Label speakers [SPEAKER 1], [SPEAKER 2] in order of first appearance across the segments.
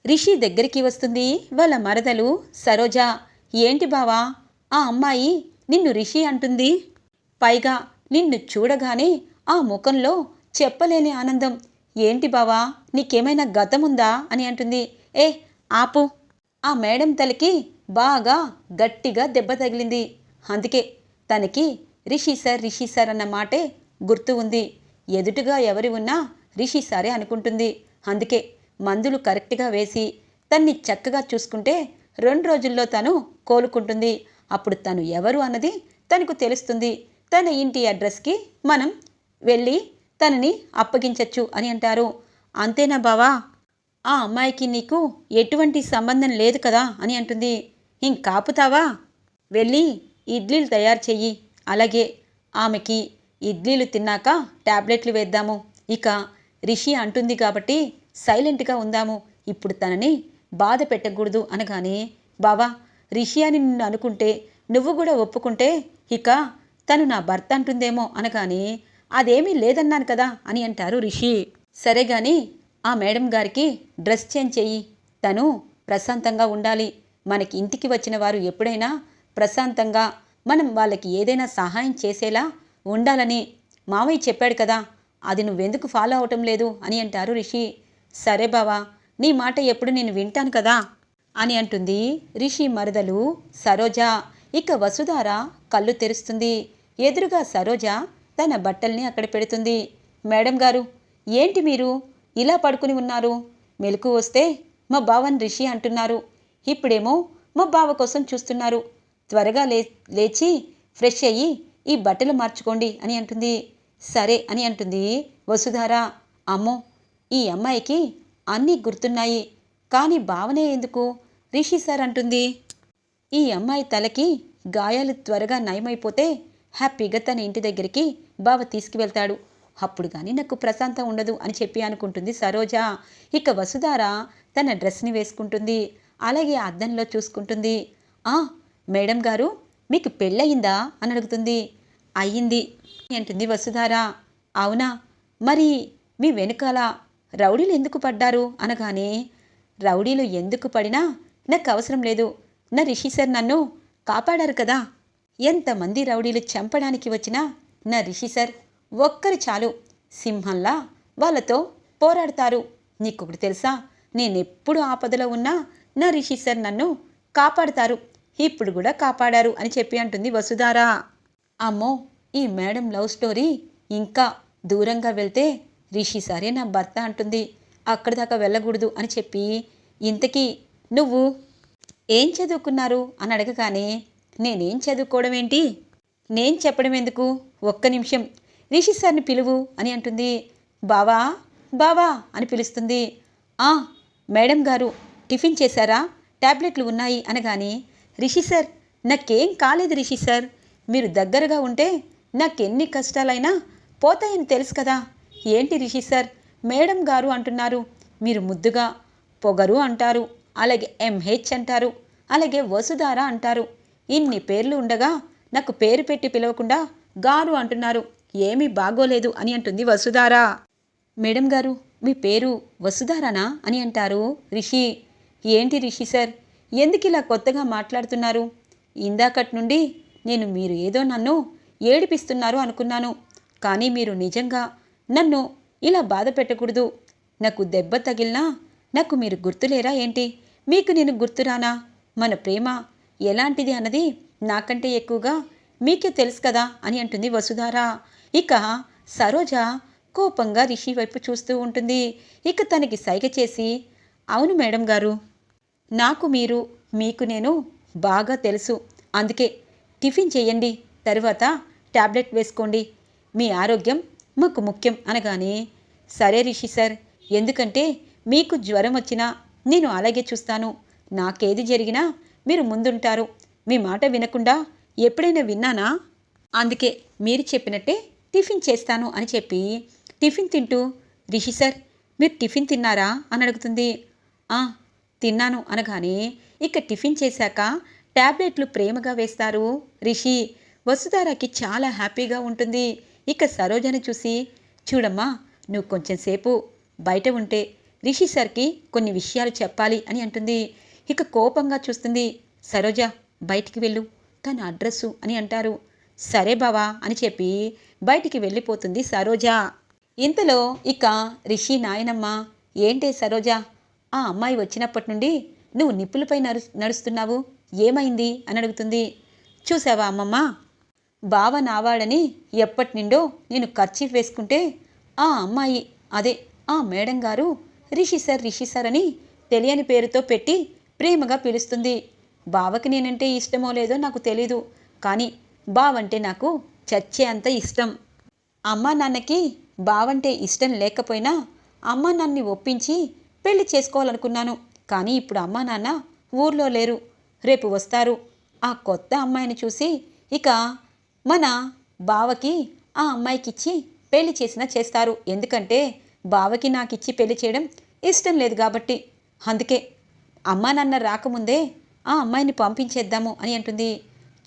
[SPEAKER 1] రిషి దగ్గరికి వస్తుంది వాళ్ళ మరదలు సరోజ. ఏంటి బావా, ఆ అమ్మాయి నిన్ను రిషి అంటుంది. పైగా నిన్ను చూడగానే ఆ ముఖంలో చెప్పలేని ఆనందం. ఏంటి బావా, నీకేమైనా గతముందా అని అంటుంది. ఏ ఆపు. ఆ మేడం తలకి బాగా గట్టిగా దెబ్బ తగిలింది. అందుకే తనకి రిషి సార్ అన్న మాటే గుర్తు ఉంది. ఎదుటిగా ఎవరి ఉన్నా రిషి సారే అనుకుంటుంది. అందుకే మందులు కరెక్ట్గా వేసి తన్ని చక్కగా చూసుకుంటే 2 రోజుల్లో తను కోలుకుంటుంది. అప్పుడు తను ఎవరు అన్నది తనకు తెలుస్తుంది. తన ఇంటి అడ్రస్కి మనం వెళ్ళి తనని అప్పగించచ్చు అని అంటారు. అంతేనా బావా, ఆ అమ్మాయికి నీకు ఎటువంటి సంబంధం లేదు కదా అని అంటుంది. ఇంకాపుతావా, వెళ్ళి ఇడ్లీలు తయారు చెయ్యి. అలాగే ఆమెకి ఇడ్లీలు తిన్నాక టాబ్లెట్లు వేద్దాము. ఇక రిషి అంటుంది కాబట్టి సైలెంట్గా ఉందాము. ఇప్పుడు తనని బాధ పెట్టకూడదు అనగానే, బావా, రిషి అని నిన్ను అనుకుంటే నువ్వు కూడా ఒప్పుకుంటే ఇక తను నా భర్త అంటుందేమో అనగానే, అదేమీ లేదన్నాను కదా అని అంటారు రిషి. సరే గాని ఆ మేడం గారికి డ్రెస్ చేంజ్ చెయ్యి. తను ప్రశాంతంగా ఉండాలి. మనకి ఇంటికి వచ్చిన వారు ఎప్పుడైనా ప్రశాంతంగా మనం వాళ్ళకి ఏదైనా సహాయం చేసేలా ఉండాలని మావయ్య చెప్పాడు కదా, అది నువ్వెందుకు ఫాలో అవటం లేదు అని అంటారు రిషి. సరే బావా, నీ మాట ఎప్పుడు నేను వింటాను కదా అని అంటుంది రిషి మరదలు సరోజ. ఇక వసుధార కళ్ళు తెరుస్తుంది. ఎదురుగా సరోజ తన బట్టల్ని అక్కడ పెడుతుంది. మేడం గారు, ఏంటి మీరు ఇలా పడుకుని ఉన్నారు? మెలకు వస్తే మా బావని రిషి అంటున్నారు, ఇప్పుడేమో మా బావ కోసం చూస్తున్నారు. త్వరగా లేచి ఫ్రెష్ అయ్యి ఈ బట్టలు మార్చుకోండి అని అంటుంది. సరే అని అంటుంది వసుధార. అమ్మో, ఈ అమ్మాయికి అన్నీ గుర్తున్నాయి, కానీ బావనే ఎందుకు రిషి సార్ అంటుంది. ఈ అమ్మాయి తలకి గాయాలు త్వరగా నయమైపోతే హ్యాపీగా తన ఇంటి దగ్గరికి బావ తీసుకువెళ్తాడు. అప్పుడు కానీ నాకు ప్రశాంతం ఉండదు అని చెప్పి అనుకుంటుంది సరోజ. ఇక వసుధార తన డ్రెస్ని వేసుకుంటుంది. అలాగే అద్దంలో చూసుకుంటుంది. మేడం గారు, మీకు పెళ్ళయిందా అని అడుగుతుంది. అయ్యింది అంటుంది వసుధార. అవునా, మరి మీ వెనుకాల రౌడీలు ఎందుకు పడ్డారు అనగానే, రౌడీలు ఎందుకు పడినా నాకు అవసరం లేదు. నా రిషి సార్ నన్ను కాపాడారు కదా. ఎంతమంది రౌడీలు చంపడానికి వచ్చినా నా రిషి సార్ ఒక్కరు చాలు, సింహంలా వాళ్ళతో పోరాడతారు. నీకొకటి తెలుసా, నేనెప్పుడు ఆపదలో ఉన్నా నా రిషి సార్ నన్ను కాపాడతారు. ఇప్పుడు కూడా కాపాడారు అని చెప్పి అంటుంది వసుధార. అమ్మో, ఈ మేడం లవ్ స్టోరీ ఇంకా దూరంగా వెళ్తే రిషి సారే నా భర్త అంటుంది. అక్కడి దాకా వెళ్ళకూడదు అని చెప్పి, ఇంతకీ నువ్వు ఏం చదువుకున్నారు అని అడగగానే, నేనేం చదువుకోవడం ఏంటి, నేను చెప్పడం ఎందుకు, ఒక్క నిమిషం రిషి సార్ని పిలువు అని అంటుంది. బావా బావా అని పిలుస్తుంది. మేడం గారు, టిఫిన్ చేశారా, టాబ్లెట్లు ఉన్నాయి అనగానే, రిషి సార్, నాకేం కాలేదు రిషి సార్, మీరు దగ్గరగా ఉంటే నాకెన్ని కష్టాలైనా పోతాయని తెలుసు కదా. ఏంటి రిషి సార్, మేడం గారు అంటున్నారు, మీరు ముద్దుగా పొగరు అంటారు, అలాగే ఎంహెచ్ అంటారు, అలాగే వసుధార అంటారు. ఇన్ని పేర్లు ఉండగా నాకు పేరు పెట్టి పిలవకుండా గారు అంటున్నారు, ఏమీ బాగోలేదు అని అంటుంది వసుధార. మేడం గారు, మీ పేరు వసుధారానా అని అంటారు రిషి. ఏంటి రిషి సార్, ఎందుకు ఇలా కొత్తగా మాట్లాడుతున్నారు? ఇందాకటి నుండి నేను మీరు ఏదో నన్ను ఏడిపిస్తున్నారు అనుకున్నాను, కానీ మీరు నిజంగా నన్ను ఇలా బాధ పెట్టకూడదు. నాకు దెబ్బ తగిలినా నాకు మీరు గుర్తులేరా ఏంటి? మీకు నేను గుర్తురానా? మన ప్రేమ ఎలాంటిది అన్నది నాకంటే ఎక్కువగా మీకే తెలుసు కదా అని అంటుంది వసుధార. ఇక సరోజ కోపంగా రిషి వైపు చూస్తూ ఉంటుంది. ఇక తనకి సైగ చేసి, అవును మేడం గారు, నాకు మీరు, మీకు నేను బాగా తెలుసు. అందుకే టిఫిన్ చేయండి, తర్వాత టాబ్లెట్ వేసుకోండి, మీ ఆరోగ్యం మాకు ముఖ్యం అనగానే, సరే రిషి సార్, ఎందుకంటే మీకు జ్వరం వచ్చినా నేను అలాగే చూస్తాను. నాకేది జరిగినా మీరు ముందుంటారు. మీ మాట వినకుండా ఎప్పుడైనా విన్నానా? అందుకే మీరు చెప్పినట్టే టిఫిన్ చేస్తాను అని చెప్పి టిఫిన్ తింటూ, రిషి సార్, మీరు టిఫిన్ తిన్నారా అని అడుగుతుంది. తిన్నాను అనగానే, ఇక టిఫిన్ చేశాక టాబ్లెట్లు ప్రేమగా వేస్తారు రిషి. వసుధారకి చాలా హ్యాపీగా ఉంటుంది. ఇక సరోజను చూసి, చూడమ్మా, నువ్వు కొంచెం సేపు బయట ఉంటే రిషి సార్కి కొన్ని విషయాలు చెప్పాలి అని అంటుంది. ఇక కోపంగా చూస్తుంది. సరోజ బయటికి వెళ్ళు, తన అడ్రస్సు అని అంటారు. సరే బావా అని చెప్పి బయటికి వెళ్ళిపోతుంది సరోజ. ఇంతలో ఇక రిషి నాయనమ్మ, ఏంటే సరోజ, ఆ అమ్మాయి వచ్చినప్పటి నుండి నువ్వు నిప్పులపై నడుస్తున్నావు, ఏమైంది అని అడుగుతుంది. చూసావా అమ్మమ్మ, బావ నావాడని ఎప్పటి నుండో నేను కర్చీఫ్ వేసుకుంటే ఆ అమ్మాయి, అదే ఆ మేడం గారు రిషి సార్ అని తెలియని పేరుతో పెట్టి ప్రేమగా పిలుస్తుంది. బావకి నేనంటే ఇష్టమో లేదో నాకు తెలీదు, కానీ బావంటే నాకు చచ్చే అంత ఇష్టం. అమ్మా నాన్నకి బావంటే ఇష్టం లేకపోయినా అమ్మా నాన్నని ఒప్పించి పెళ్లి చేసుకోవాలనుకున్నాను. కానీ ఇప్పుడు అమ్మా నాన్న ఊర్లో లేరు, రేపు వస్తారు. ఆ కొత్త అమ్మాయిని చూసి ఇక మన బావకి ఆ అమ్మాయికిచ్చి పెళ్లి చేసినా చేస్తారు. ఎందుకంటే బావకి నాకిచ్చి పెళ్లి చేయడం ఇష్టం లేదు కాబట్టి. అందుకే అమ్మా నాన్న రాకముందే ఆ అమ్మాయిని పంపించేద్దాము అని అంటుంది.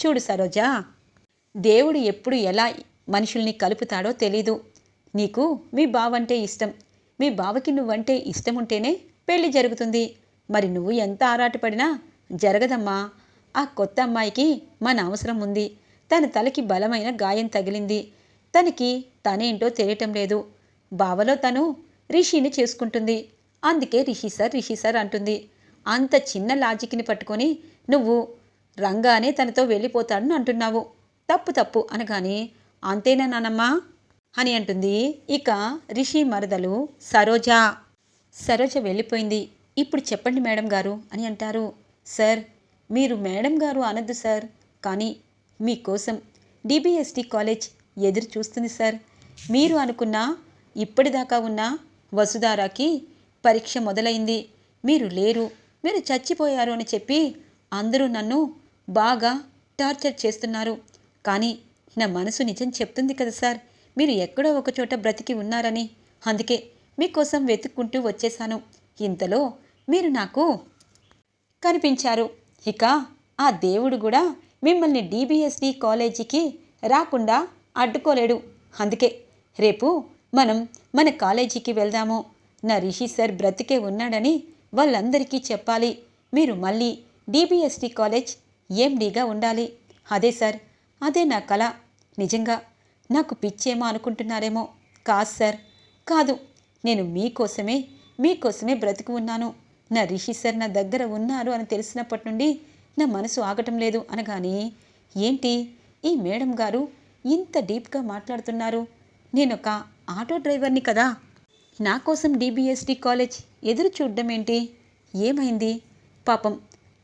[SPEAKER 1] చూడు సరోజ, దేవుడు ఎప్పుడు ఎలా మనుషుల్ని కలుపుతాడో తెలీదు. నీకు మీ బావంటే ఇష్టం, మీ బావకి నువ్వంటే ఇష్టం ఉంటేనే పెళ్లి జరుగుతుంది. మరి నువ్వు ఎంత ఆరాటపడినా జరగదమ్మా. ఆ కొత్త అమ్మాయికి మన అవసరం ఉంది. తన తలకి బలమైన గాయం తగిలింది. తనకి తనేంటో తెలియటం లేదు. బావలో తను రిషిని చేసుకుంటుంది. అందుకే రిషి సార్ అంటుంది. అంత చిన్న లాజిక్ని పట్టుకొని నువ్వు రంగానే తనతో వెళ్ళిపోతాడని అంటున్నావు. తప్పు అనగానే, అంతేనా నానమ్మా అని అంటుంది ఇక రిషి మరదలు సరోజ. సరోజ వెళ్ళిపోయింది. ఇప్పుడు చెప్పండి మేడం గారు అని అంటారు. సార్, మీరు మేడం గారు అనద్దు సార్, కానీ మీకోసం డిబిఎస్టి కాలేజ్ ఎదురు చూస్తుంది సార్. మీరు అనుకున్న ఇప్పటిదాకా ఉన్న వసుధారాకి పరీక్ష మొదలైంది. మీరు లేరు, మీరు చచ్చిపోయారు అని చెప్పి అందరూ నన్ను బాగా టార్చర్ చేస్తున్నారు. కానీ నా మనసు నిజం చెప్తుంది కదా సార్, మీరు ఎక్కడో ఒకచోట బ్రతికి ఉన్నారని. అందుకే మీకోసం వెతుక్కుంటూ వచ్చేశాను. ఇంతలో మీరు నాకు కనిపించారు. ఇక ఆ దేవుడు కూడా మిమ్మల్ని డిబిఎస్డి కాలేజీకి రాకుండా అడ్డుకోలేడు. అందుకే రేపు మనం మన కాలేజీకి వెళ్దాము. నా రిషి సార్ బ్రతికే ఉన్నాడని వాళ్ళందరికీ చెప్పాలి. మీరు మళ్ళీ డిబిఎస్డి కాలేజ్ ఎండీగా ఉండాలి. అదే సార్, అదే నా కల. నిజంగా నాకు పిచ్చేమో అనుకుంటున్నారేమో. కాదు సార్, కాదు. నేను మీకోసమే బ్రతికి ఉన్నాను. నా రిషి సార్ నా దగ్గర ఉన్నారు అని తెలిసినప్పటి నుండి నా మనసు ఆగటం లేదు అనగానే, ఏంటి ఈ మేడం గారు ఇంత డీప్గా మాట్లాడుతున్నారు? నేనొక ఆటో డ్రైవర్ని కదా, నా కోసం డిబిఎస్డి కాలేజ్ ఎదురు చూడడం ఏంటి? ఏమైంది? పాపం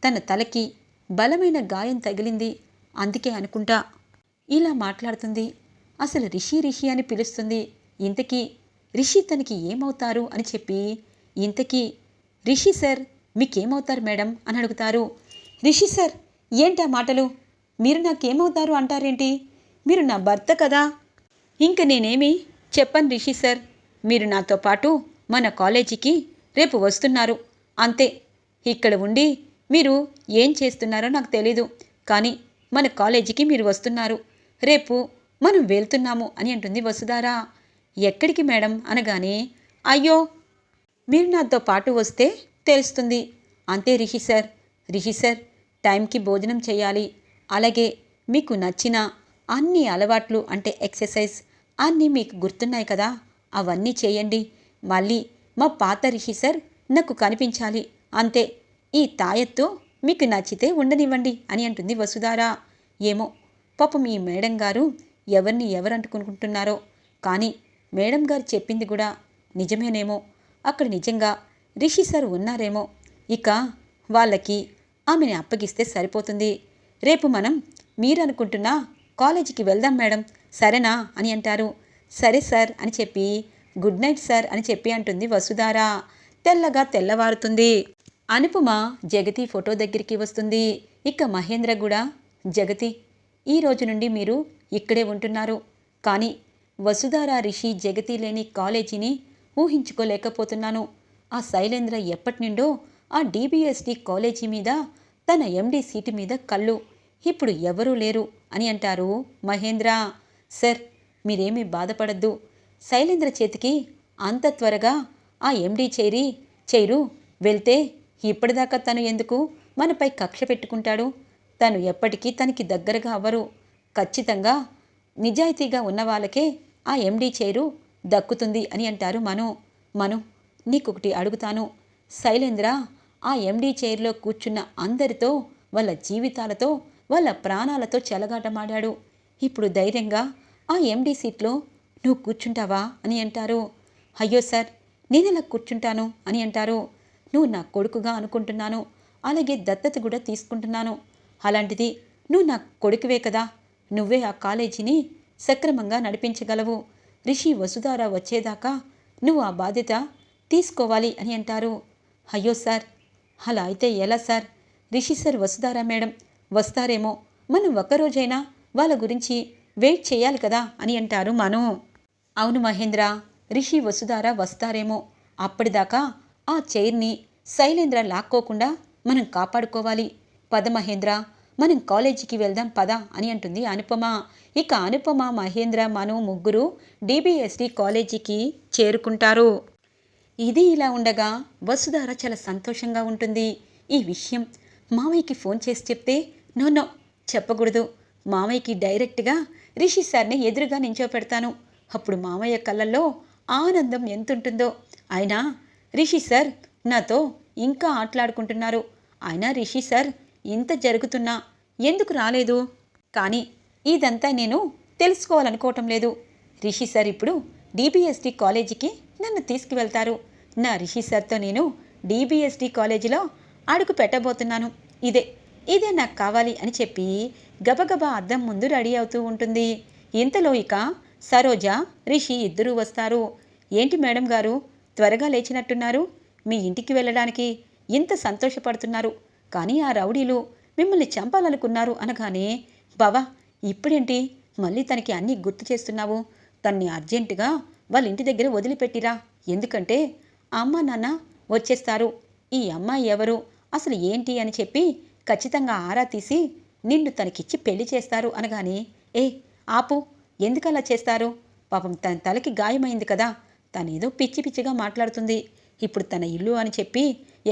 [SPEAKER 1] తన తలకి బలమైన గాయం తగిలింది, అందుకే అనుకుంటా ఇలా మాట్లాడుతుంది. అసలు రిషి అని పిలుస్తుంది. ఇంతకీ రిషి తనకి ఏమవుతారు అని చెప్పి, ఇంతకీ రిషి సార్ మీకేమవుతారు మేడం అని అడుగుతారు. రిషి సార్, ఏంటి ఆ మాటలు? మీరు నాకేమవుతారు అంటారేంటి? మీరు నా భర్త కదా. ఇంక నేనేమి చెప్పను రిషి సార్. మీరు నాతో పాటు మన కాలేజీకి రేపు వస్తున్నారు, అంతే. ఇక్కడ ఉండి మీరు ఏం చేస్తున్నారో నాకు తెలీదు, కానీ మన కాలేజీకి మీరు వస్తున్నారు. రేపు మనం వెళ్తున్నాము అని అంటుంది వసుధార. ఎక్కడికి మేడం అనగానే, అయ్యో, మీరు నాతో పాటు వస్తే తెలుస్తుంది. అంతే రిషి సార్, టైంకి భోజనం చేయాలి. అలాగే మీకు నచ్చిన అన్ని అలవాట్లు అంటే ఎక్సర్సైజ్ అన్నీ మీకు గుర్తున్నాయి కదా, అవన్నీ చేయండి. మళ్ళీ మా పాత రిషి సార్ నాకు కనిపించాలి, అంతే. ఈ తాయెత్తు మీకు నచ్చితే ఉండనివ్వండి అని అంటుంది వసుధార. ఏమో పాపం ఈ మేడం గారు ఎవరిని ఎవరంటుకుంటున్నారో, కానీ మేడం గారు చెప్పింది కూడా నిజమేనేమో. అక్కడ నిజంగా రిషి సార్ ఉన్నారేమో. ఇక వాళ్ళకి ఆమెని అప్పగిస్తే సరిపోతుంది. రేపు మనం మీరనుకుంటున్న కాలేజీకి వెళ్దాం మేడం, సరేనా అని అంటారు. సరే సార్ అని చెప్పి, గుడ్ నైట్ సార్ అని చెప్పి అంటుంది వసుధార. తెల్లగా తెల్లవారుతుంది. అనుపమ జగతి ఫోటో దగ్గరికి వస్తుంది. ఇక మహేంద్ర కూడా, జగతి, ఈ రోజు నుండి మీరు ఇక్కడే ఉంటున్నారు. కానీ వసుధార రిషి జగతి లేని కాలేజీని ఊహించుకోలేకపోతున్నాను. ఆ శైలేంద్ర ఎప్పటి నుండో ఆ డిబిఎస్డి కాలేజీ మీద, తన ఎండి సీటు మీద కళ్ళు, ఇప్పుడు ఎవరూ లేరు అని అంటారు మహేంద్ర. సార్, మీరేమీ బాధపడద్దు. శైలేంద్ర చేతికి అంత త్వరగా ఆ ఎండీ చేరు వెళ్తే ఇప్పటిదాకా తను ఎందుకు మనపై కక్ష పెట్టుకుంటాడు? తను ఎప్పటికీ తనకి దగ్గరగా అవ్వరు. ఖచ్చితంగా నిజాయితీగా ఉన్న వాళ్ళకే ఆ ఎండీ చైరు దక్కుతుంది అని అంటారు మను నీకొకటి అడుగుతాను. శైలేంద్ర ఆ ఎండీ చైర్లో కూర్చున్న అందరితో వాళ్ళ జీవితాలతో వాళ్ళ ప్రాణాలతో చెలగాటమాడాడు. ఇప్పుడు ధైర్యంగా ఆ ఎండీ సీట్లో నువ్వు కూర్చుంటావా అని అంటారు. అయ్యో సార్ నేనెలా కూర్చుంటాను అని అంటారు. నువ్వు నా కొడుకుగా అనుకుంటున్నాను, అలాగే దత్తత కూడా తీసుకుంటున్నాను. అలాంటిది నువ్వు నా కొడుకువే కదా, నువ్వే ఆ కాలేజీని సక్రమంగా నడిపించగలవు. రిషి వసుధార వచ్చేదాకా నువ్వు ఆ బాధ్యత తీసుకోవాలి అని అంటారు. అయ్యో సార్ అలా అయితే ఎలా sir? Rishi sir Vasudhara madam వస్తారేమో, మనం ఒక్కరోజైనా వాళ్ళ గురించి వెయిట్ చేయాలి కదా అని అంటారు మను. అవును మహేంద్ర, రిషి వసుధార వస్తారేమో, అప్పటిదాకా ఆ చైర్ని శైలేంద్ర లాక్కోకుండా మనం కాపాడుకోవాలి. పద మహేంద్ర మనం కాలేజీకి వెళ్దాం పద అని అంటుంది అనుపమ. ఇక అనుపమ, మహేంద్ర, మను ముగ్గురు డిబిఎస్డి కాలేజీకి చేరుకుంటారు. ఇది ఇలా ఉండగా వసుధార చాలా సంతోషంగా ఉంటుంది. ఈ విషయం మామయ్యకి ఫోన్ చేసి చెప్తే నో చెప్పకూడదు. మామయ్యకి డైరెక్ట్గా రిషి సార్ని ఎదురుగా నించోపెడతాను. అప్పుడు మామయ్య కళ్ళల్లో ఆనందం ఎంతుంటుందో. అయినా రిషి సార్ నాతో ఇంకా ఆటలాడుకుంటున్నారు. అయినా రిషి సార్ ఇంత జరుగుతున్నా ఎందుకు రాలేదు? కానీ ఇదంతా నేను తెలుసుకోవాలనుకోవటం లేదు. రిషి సార్ ఇప్పుడు డిబిఎస్డి కాలేజీకి నన్ను తీసుకువెళ్తారు. నా రిషి సార్తో నేను డిబిఎస్డి కాలేజీలో అడుగు పెట్టబోతున్నాను. ఇదే నాకు కావాలి అని చెప్పి గబగబా అద్దం ముందు రెడీ అవుతూ ఉంటుంది. ఇంతలో ఇక సరోజ, రిషి ఇద్దరూ వస్తారు. ఏంటి మేడం గారు త్వరగా లేచినట్టున్నారు? మీ ఇంటికి వెళ్ళడానికి ఇంత సంతోషపడుతున్నారు, కానీ ఆ రౌడీలు మిమ్మల్ని చంపాలనుకున్నారు అనగానే, బావా ఇప్పుడేంటి మళ్ళీ తనకి అన్నీ గుర్తు చేస్తున్నావు? తన్ని అర్జెంటుగా వాళ్ళ ఇంటి దగ్గర వదిలిపెట్టిరా, ఎందుకంటే అమ్మ నాన్న వచ్చేస్తారు. ఈ అమ్మాయి ఎవరు, అసలు ఏంటి అని చెప్పి ఖచ్చితంగా ఆరా తీసి నిన్ను తనకిచ్చి పెళ్లి చేస్తారు అనగానే, ఆపు, ఎందుకలా చేస్తారు? పాపం తన తలకి గాయమైంది కదా, తనేదో పిచ్చి పిచ్చిగా మాట్లాడుతుంది. ఇప్పుడు తన ఇల్లు అని చెప్పి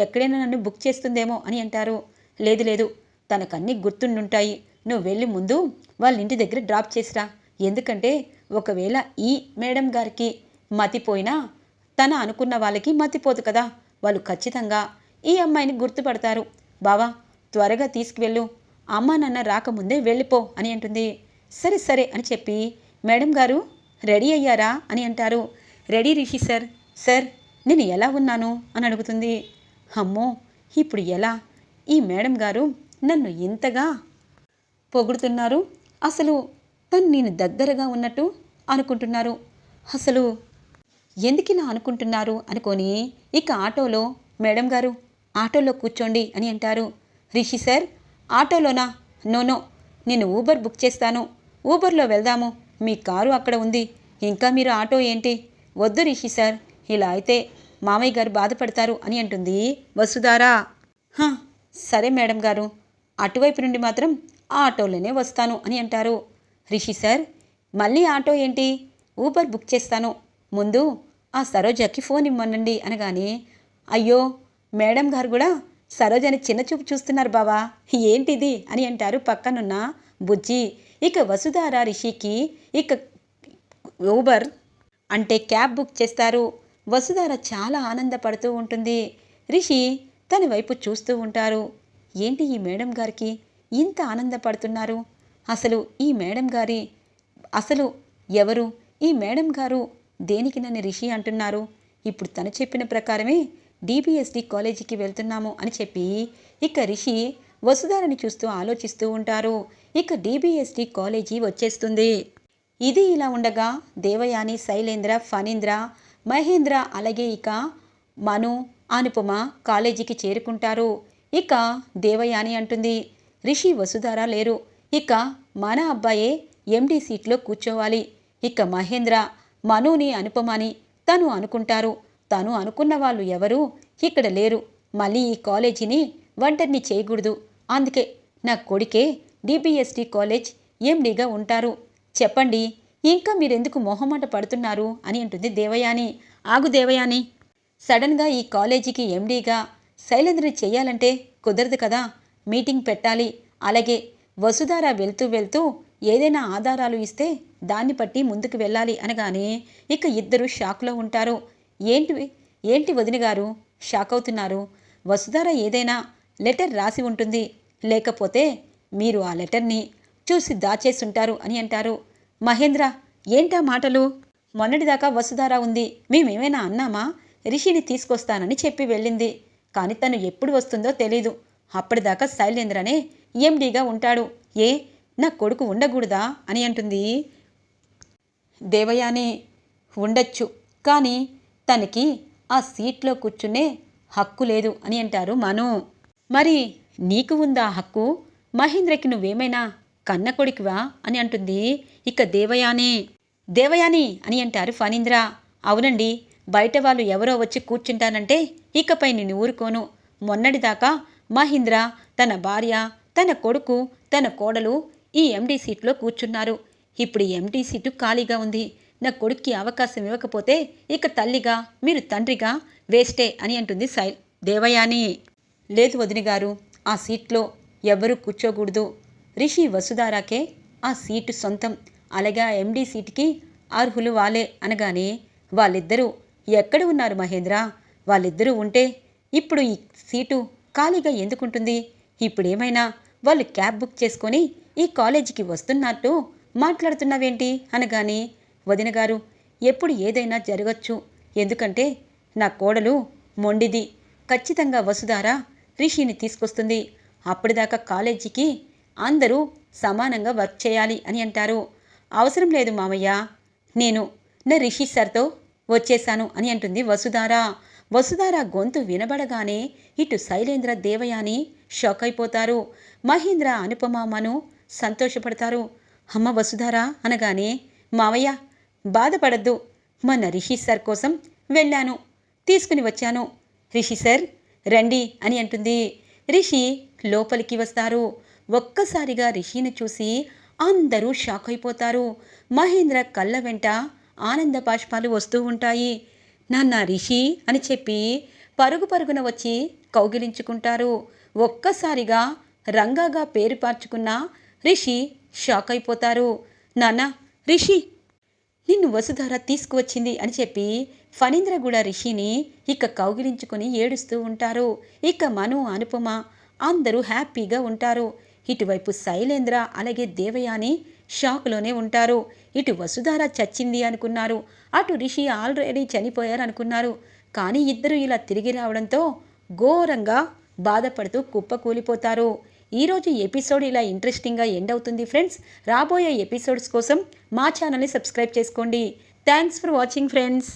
[SPEAKER 1] ఎక్కడైనా నన్ను బుక్ చేస్తుందేమో అని అంటారు. లేదు తనకన్నీ గుర్తుండుంటాయి. నువ్వు వెళ్ళి ముందు వాళ్ళ ఇంటి దగ్గర డ్రాప్ చేసిరా. ఎందుకంటే ఒకవేళ ఈ మేడం గారికి మతిపోయినా తన అనుకున్న వాళ్ళకి మతిపోదు కదా, వాళ్ళు ఖచ్చితంగా ఈ అమ్మాయిని గుర్తుపడతారు. బావా త్వరగా తీసుకువెళ్ళు, అమ్మా నాన్న రాకముందే వెళ్ళిపో అని అంటుంది. సరే అని చెప్పి మేడం గారు రెడీ అయ్యారా అని అంటారు. రెడీ రిషి సార్ నేను ఎలా ఉన్నాను అని అడుగుతుంది. అమ్మో ఇప్పుడు ఎలా? ఈ మేడం గారు నన్ను ఇంతగా పొగుడుతున్నారు, అసలు తను నేను దగ్గరగా ఉన్నట్టు అనుకుంటున్నారు. అసలు ఎందుకిలా అనుకుంటున్నారు అనుకొని ఇక ఆటోలో, మేడం గారు ఆటోలో కూర్చోండి అని అంటారు. రిషి సార్ ఆటోలోనా? నో నేను ఊబర్ బుక్ చేస్తాను, ఊబర్లో వెళ్దాము, మీ కారు అక్కడ ఉంది, ఇంకా మీరు ఆటో ఏంటి? వద్దు రిషి సార్, ఇలా అయితే మామయ్య గారు బాధపడతారు అని అంటుంది వసుధారా. సరే మేడం గారు, అటువైపు నుండి మాత్రం ఆ ఆటోలోనే వస్తాను అని అంటారు. రిషి సార్ మళ్ళీ ఆటో ఏంటి, ఊబర్ బుక్ చేస్తాను, ముందు ఆ సరోజకి ఫోన్ ఇమ్మనండి అనగానే, అయ్యో మేడం గారు కూడా సరోజని చిన్నచూపు చూస్తున్నారు బావా, ఏంటిది అని అంటారు పక్కనున్న బుజ్జి. ఇక వసుధార రిషికి ఇక ఊబర్ అంటే క్యాబ్ బుక్ చేస్తారు. వసుధార చాలా ఆనందపడుతూ ఉంటుంది. రిషి తన వైపు చూస్తూ ఉంటారు. ఏంటి ఈ మేడం గారికి ఇంత ఆనందపడుతున్నారు? అసలు ఈ మేడం గారి అసలు ఎవరు? ఈ మేడం గారు దేనికి నన్ను రిషి అంటున్నారు? ఇప్పుడు తను చెప్పిన ప్రకారమే డిబిఎస్డి కాలేజీకి వెళ్తున్నాము అని చెప్పి ఇక రిషి వసుధారని చూస్తూ ఆలోచిస్తూ ఉంటారు. ఇక డిబిఎస్డి కాలేజీ వచ్చేస్తుంది. ఇది ఇలా ఉండగా దేవయాని, శైలేంద్ర, ఫణీంద్ర, మహేంద్ర అలాగే ఇక మను, అనుపమ కాలేజీకి చేరుకుంటారు. ఇక దేవయాని అంటుంది, రిషి వసుధార లేరు, ఇక మన అబ్బాయే ఎండి సీట్లో కూర్చోవాలి. ఇక మహేంద్ర మనుని, అనుపమని తను అనుకుంటారు. తను అనుకున్న వాళ్ళు ఎవరూ ఇక్కడ లేరు. మళ్ళీ ఈ కాలేజీని ఒంటరిని చేయకూడదు, అందుకే నా కొడుకే డిబిఎస్డి కాలేజ్ ఎండిగా ఉంటారు. చెప్పండి, ఇంకా మీరెందుకు మొహమాట పడుతున్నారు అని అంటుంది దేవయాని. ఆగు దేవయాని, సడన్గా ఈ కాలేజీకి ఎండీగా శైలేంద్రని చెయ్యాలంటే కుదరదు కదా. మీటింగ్ పెట్టాలి. అలాగే వసుధార వెళ్తూ వెళ్తూ ఏదైనా ఆధారాలు ఇస్తే దాన్ని బట్టి ముందుకు వెళ్ళాలి అనగానే ఇక ఇద్దరు షాక్లో ఉంటారు. ఏంటి వదిన గారు షాక్ అవుతున్నారు? వసుధార ఏదైనా లెటర్ రాసి ఉంటుంది, లేకపోతే మీరు ఆ లెటర్ని చూసి దాచేస్తుంటారు అని అంటారు. మహేంద్ర, ఏంటా మాటలు? మొన్నటిదాకా వసుధార ఉంది, మేమేమైనా అన్నామా? రిషిని తీసుకొస్తానని చెప్పి వెళ్ళింది, కానీ తను ఎప్పుడు వస్తుందో తెలీదు. అప్పటిదాకా శైలేంద్రనే ఎండీగా ఉంటాడు. నా కొడుకు ఉండకూడదా అని అంటుంది దేవయాని. ఉండొచ్చు, కానీ తనకి ఆ సీట్లో కూర్చునే హక్కు లేదు అని అంటారు మను. మరి నీకు ఉందా హక్కు? మహేంద్రకి నువ్వేమైనా కన్న కొడుకువా అని అంటుంది ఇక దేవయాని అని అంటారు ఫణీంద్ర. అవునండి, బయట వాళ్ళు ఎవరో వచ్చి కూర్చుంటానంటే ఇకపై నేను ఊరుకోను. మొన్నటిదాకా మహేంద్ర, తన భార్య, తన కొడుకు, తన కోడలు ఈ ఎండీ సీట్లో కూర్చున్నారు. ఇప్పుడు ఈ ఎండీ సీటు ఖాళీగా ఉంది. నా కొడుక్కి అవకాశం ఇవ్వకపోతే ఇక తల్లిగా మీరు తండ్రిగా వేస్టే అని అంటుంది దేవయాని. లేదు వదిన గారు, ఆ సీట్లో ఎవరూ కూర్చోకూడదు. రిషి వసుధారాకే ఆ సీటు సొంతం. అలాగే ఆ ఎండీ సీటుకి అర్హులు వాళ్ళే అనగానే వాళ్ళిద్దరూ ఎక్కడ ఉన్నారు మహేంద్ర? వాళ్ళిద్దరూ ఉంటే ఇప్పుడు ఈ సీటు ఖాళీగా ఎందుకుంటుంది? ఇప్పుడేమైనా వాళ్ళు క్యాబ్ బుక్ చేసుకొని ఈ కాలేజీకి వస్తున్నట్టు మాట్లాడుతున్నావేంటి అనగానే వదిన గారు, ఎప్పుడు ఏదైనా జరగచ్చు. ఎందుకంటే నా కోడలు మొండిది. ఖచ్చితంగా వసుధార రిషిని తీసుకొస్తుంది. అప్పటిదాకా కాలేజీకి అందరూ సమానంగా వర్క్ చేయాలి అని అంటారు. అవసరం లేదు మామయ్య, నేను నా రిషి సార్తో వచ్చేశాను అని అంటుంది వసుధార గొంతు వినబడగానే ఇటు శైలేంద్ర, దేవయాని షాక్ అయిపోతారు. మహేంద్ర, అనుపమ, మను సంతోషపడతారు. అమ్మ వసుధార అనగానే మావయ్య బాధపడద్దు, మన రిషి సార్ కోసం వెళ్ళాను, తీసుకుని వచ్చాను. రిషి సార్ రండి అని అంటుంది. రిషి లోపలికి వస్తారు. ఒక్కసారిగా రిషిని చూసి అందరూ షాక్ అయిపోతారు. మహేంద్ర కళ్ళ వెంట ఆనంద బాష్పాలు వస్తూ ఉంటాయి. నాన్న రిషి అని చెప్పి పరుగున వచ్చి కౌగిలించుకుంటారు. ఒక్కసారిగా రంగాగా పేరు పార్చుకున్న రిషి షాక్ అయిపోతారు. నాన్న రిషి, నిన్ను వసుధార తీసుకువచ్చింది అని చెప్పి ఫణీంద్ర కూడా రిషిని ఇక కౌగిలించుకొని ఏడుస్తూ ఉంటారు. ఇక మను, అనుపమ అందరూ హ్యాపీగా ఉంటారు. ఇటువైపు శైలేంద్ర అలాగే దేవయాని షాక్లోనే ఉంటారు. ఇటు వసుధార చచ్చింది అనుకున్నారు, అటు రిషి ఆల్రెడీ చనిపోయారు అనుకున్నారు. కానీ ఇద్దరు ఇలా తిరిగి రావడంతో ఘోరంగా బాధపడుతూ కుప్పకూలిపోతారు. ఈరోజు ఎపిసోడ్ ఇలా ఇంట్రెస్టింగ్గా ఎండ్ అవుతుంది ఫ్రెండ్స్. రాబోయే ఎపిసోడ్స్ కోసం మా ఛానల్ని సబ్స్క్రైబ్ చేసుకోండి. Thanks for watching friends.